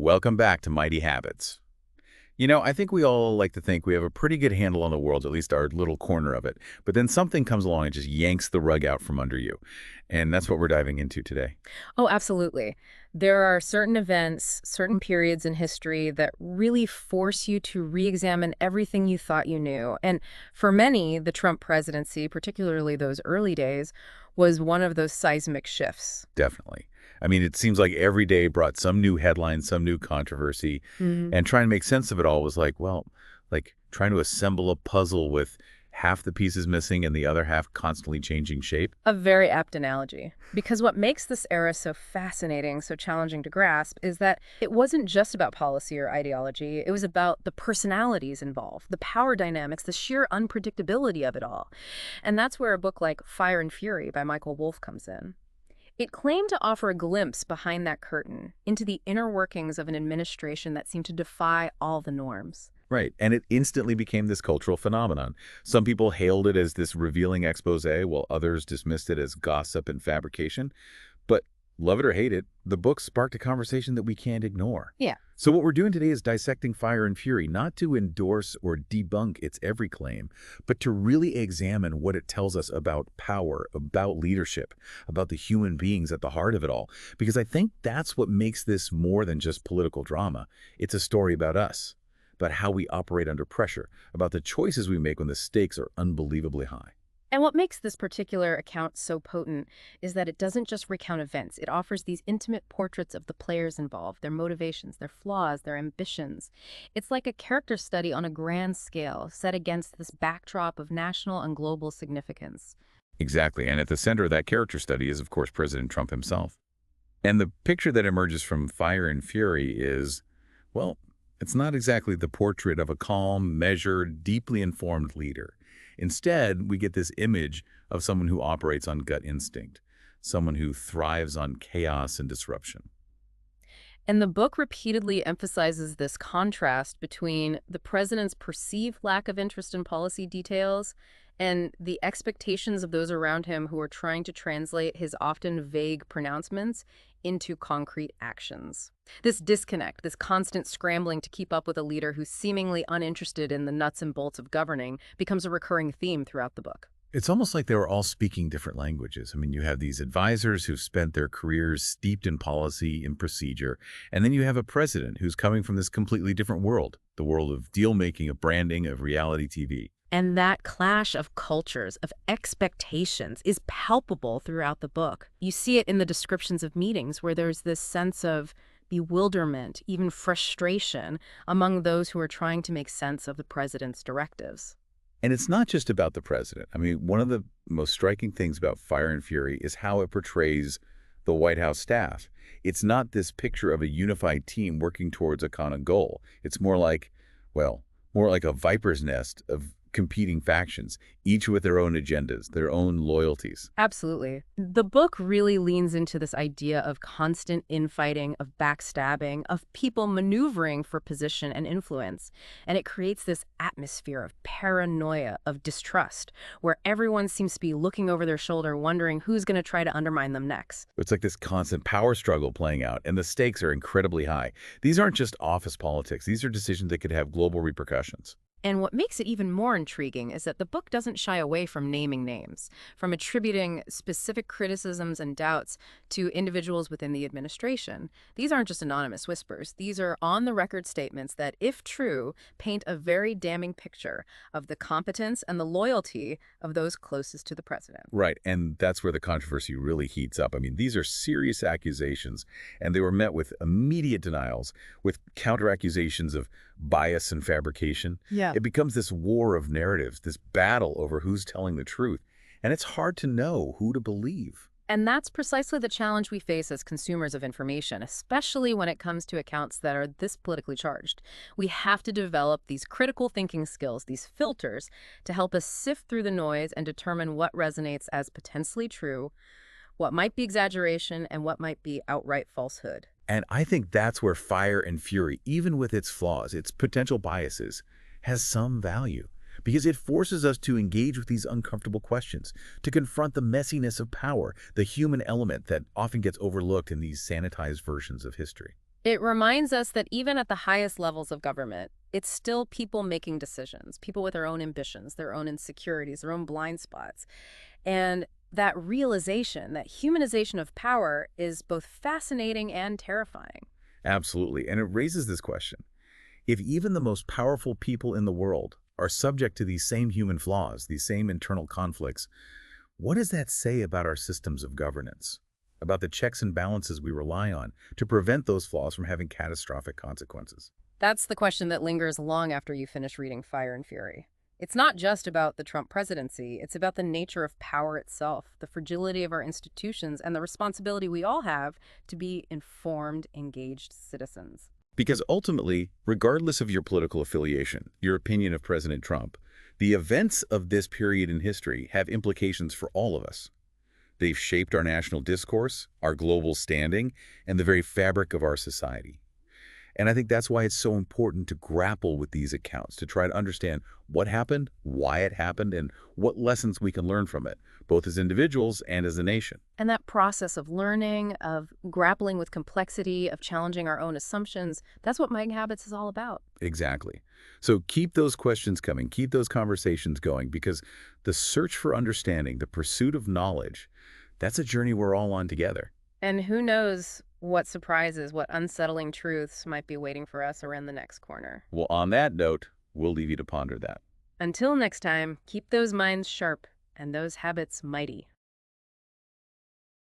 Welcome back to Mighty Habits. I think we all like to think we have a pretty good handle on the world, at least our little corner of it. But then something comes along and just yanks the rug out from under you. And that's what we're diving into today. Oh, absolutely. There are certain events, certain periods in history that really force you to re-examine everything you thought you knew. And for many, the Trump presidency, particularly those early days, was one of those seismic shifts. Definitely. I mean, it seems like every day brought some new headline, some new controversy. And trying to make sense of it all was like trying to assemble a puzzle with half the pieces missing and the other half constantly changing shape. A very apt analogy. Because what makes this era so fascinating, so challenging to grasp, is that it wasn't just about policy or ideology. It was about the personalities involved, the power dynamics, the sheer unpredictability of it all. And that's where a book like Fire and Fury by Michael Wolff comes in. It claimed to offer a glimpse behind that curtain into the inner workings of an administration that seemed to defy all the norms. Right. And it instantly became this cultural phenomenon. Some people hailed it as this revealing expose, while others dismissed it as gossip and fabrication. But love it or hate it, the book sparked a conversation that we can't ignore. Yeah. So what we're doing today is dissecting Fire and Fury, not to endorse or debunk its every claim, but to really examine what it tells us about power, about leadership, about the human beings at the heart of it all. Because I think that's what makes this more than just political drama. It's a story about us, about how we operate under pressure, about the choices we make when the stakes are unbelievably high. And what makes this particular account so potent is that it doesn't just recount events. It offers these intimate portraits of the players involved, their motivations, their flaws, their ambitions. It's like a character study on a grand scale, set against this backdrop of national and global significance. Exactly. And at the center of that character study is, of course, President Trump himself. And the picture that emerges from Fire and Fury is, well, it's not exactly the portrait of a calm, measured, deeply informed leader. Instead, we get this image of someone who operates on gut instinct, someone who thrives on chaos and disruption. And the book repeatedly emphasizes this contrast between the president's perceived lack of interest in policy details and the expectations of those around him who are trying to translate his often vague pronouncements into concrete actions. This disconnect, this constant scrambling to keep up with a leader who's seemingly uninterested in the nuts and bolts of governing, becomes a recurring theme throughout the book. It's almost like they were all speaking different languages. I mean, you have these advisors who've spent their careers steeped in policy and procedure, and then you have a president who's coming from this completely different world, the world of deal-making, of branding, of reality TV. And that clash of cultures, of expectations, is palpable throughout the book. You see it in the descriptions of meetings where there's this sense of bewilderment, even frustration, among those who are trying to make sense of the president's directives. And it's not just about the president. I mean, one of the most striking things about Fire and Fury is how it portrays the White House staff. It's not this picture of a unified team working towards a common goal. It's more like, well, more like a viper's nest of competing factions, each with their own agendas, their own loyalties. Absolutely. The book really leans into this idea of constant infighting, of backstabbing, of people maneuvering for position and influence. And it creates this atmosphere of paranoia, of distrust, where everyone seems to be looking over their shoulder, wondering who's going to try to undermine them next. It's like this constant power struggle playing out, and the stakes are incredibly high. These aren't just office politics. These are decisions that could have global repercussions. And what makes it even more intriguing is that the book doesn't shy away from naming names, from attributing specific criticisms and doubts to individuals within the administration. These aren't just anonymous whispers. These are on-the-record statements that, if true, paint a very damning picture of the competence and the loyalty of those closest to the president. Right, and that's where the controversy really heats up. I mean, these are serious accusations, and they were met with immediate denials, with counter-accusations of bias and fabrication. Yeah. It becomes this war of narratives, this battle over who's telling the truth, and it's hard to know who to believe. And that's precisely the challenge we face as consumers of information, especially when it comes to accounts that are this politically charged. We have to develop these critical thinking skills, these filters, to help us sift through the noise and determine what resonates as potentially true, what might be exaggeration, and what might be outright falsehood. And I think that's where Fire and Fury, even with its flaws, its potential biases, has some value. Because it forces us to engage with these uncomfortable questions, to confront the messiness of power, the human element that often gets overlooked in these sanitized versions of history. It reminds us that even at the highest levels of government, it's still people making decisions, people with their own ambitions, their own insecurities, their own blind spots. And that realization, that humanization of power is both fascinating and terrifying. Absolutely. And it raises this question. If even the most powerful people in the world are subject to these same human flaws, these same internal conflicts, what does that say about our systems of governance? About the checks and balances we rely on to prevent those flaws from having catastrophic consequences? That's the question that lingers long after you finish reading Fire and Fury. It's not just about the Trump presidency, it's about the nature of power itself, the fragility of our institutions, and the responsibility we all have to be informed, engaged citizens. Because ultimately, regardless of your political affiliation, your opinion of President Trump, the events of this period in history have implications for all of us. They've shaped our national discourse, our global standing, and the very fabric of our society. And I think that's why it's so important to grapple with these accounts, to try to understand what happened, why it happened, and what lessons we can learn from it, both as individuals and as a nation. And that process of learning, of grappling with complexity, of challenging our own assumptions, that's what Mind Habits is all about. Exactly. So keep those questions coming, keep those conversations going, because the search for understanding, the pursuit of knowledge, that's a journey we're all on together. And who knows what surprises, what unsettling truths might be waiting for us around the next corner. Well, on that note, we'll leave you to ponder that. Until next time, keep those minds sharp and those habits mighty.